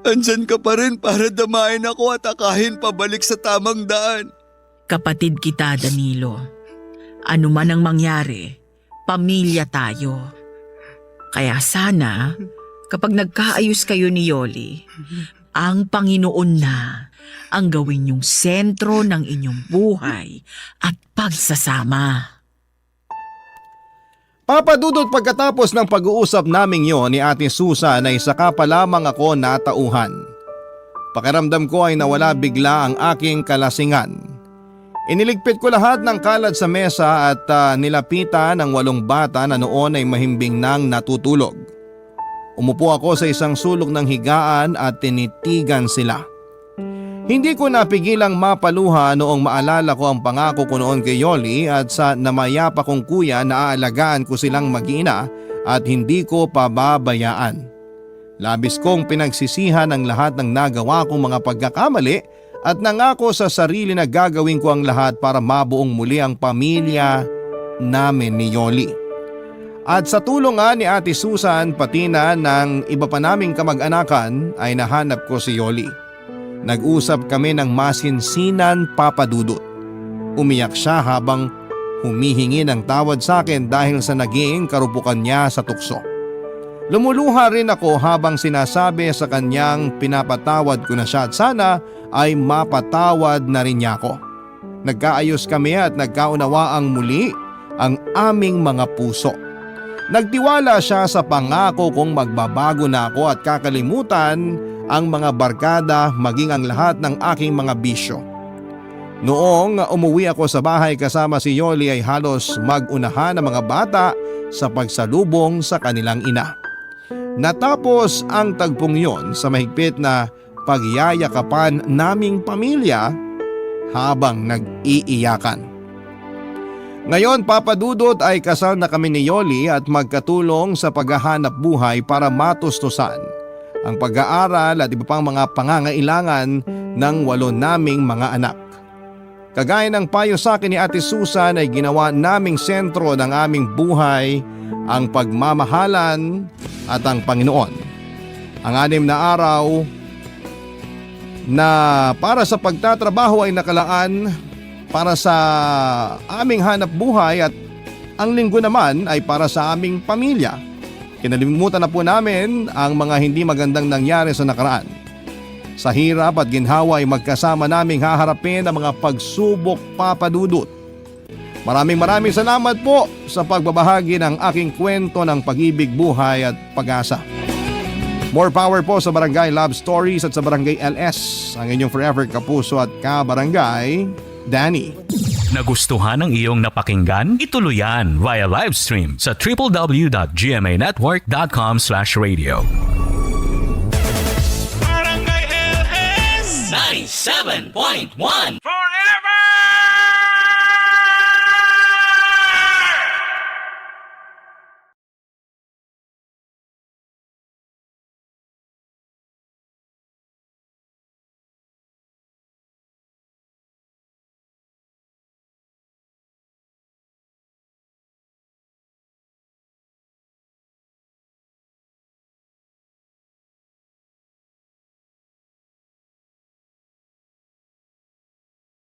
andyan ka pa rin para damayin ako at akahin pabalik sa tamang daan. Kapatid kita, Danilo. Ano man ang mangyari, pamilya tayo. Kaya sana, kapag nagkaayos kayo ni Yoli, ang Panginoon na ang gawin yung sentro ng inyong buhay at pagsasama. Papadudot pagkatapos ng pag-uusap naming yon ni Ate Susan ay saka pa lamang ako natauhan. Pakiramdam ko ay nawala bigla ang aking kalasingan. Iniligpit ko lahat ng kalat sa mesa at nilapitan ang 8 bata na noon ay mahimbing nang natutulog. Umupo ako sa isang sulok ng higaan at tinitigan sila. Hindi ko napigilang mapaluha noong maalala ko ang pangako ko noon kay Yoli at sa namayapa kong kuya na aalagaan ko silang mag-ina at hindi ko pababayaan. Labis kong pinagsisihan ang lahat ng nagawa kong mga pagkakamali at nangako sa sarili na gagawin ko ang lahat para mabuong muli ang pamilya namin ni Yoli. At sa tulong nga ni Ate Susan pati na ng iba pa naming kamag-anakan ay nahanap ko si Yoli. Nag-usap kami ng masinsinan, Papadudot. Umiyak siya habang humihingi ng tawad sa akin dahil sa naging karupukan niya sa tukso. Lumuluha rin ako habang sinasabi sa kanyang pinapatawad ko na siya at sana ay mapatawad na rin niya ako. Nagkaayos kami at nagkaunawaang muli ang aming mga puso. Nagtiwala siya sa pangako kong magbabago na ako at kakalimutan ang mga barkada maging ang lahat ng aking mga bisyo. Noong umuwi ako sa bahay kasama si Yoli ay halos mag-unahan ang mga bata sa pagsalubong sa kanilang ina. Natapos ang tagpong yon sa mahigpit na pagyayakapan naming pamilya habang nag-iiyakan. Ngayon Papa Dudut ay kasal na kami ni Yoli at magkatulong sa paghahanap buhay para matustusan ang pag-aaral at iba pang mga pangangailangan ng 8 naming mga anak. Kagaya ng payo sa akin ni Ate Susan ay ginawa naming sentro ng aming buhay ang pagmamahalan at ang Panginoon. Ang 6 na araw na para sa pagtatrabaho ay nakalaan para sa aming hanap buhay at ang linggo naman ay para sa aming pamilya. Kinalimutan na po namin ang mga hindi magandang nangyari sa nakaraan. Sa hirap at ginhawa ay magkasama naming haharapin ang mga pagsubok, Papa Dudut. Maraming salamat po sa pagbabahagi ng aking kwento ng pag-ibig, buhay at pag-asa. More power po sa Barangay Love Stories at sa Barangay LS. Ang inyong forever kapuso at ka-barangay, Danny. Nagustuhan ng iyong napakinggan? Ituloy yan via live stream sa www.gmanetwork.com/radio. Barangay LS 97.1 Forever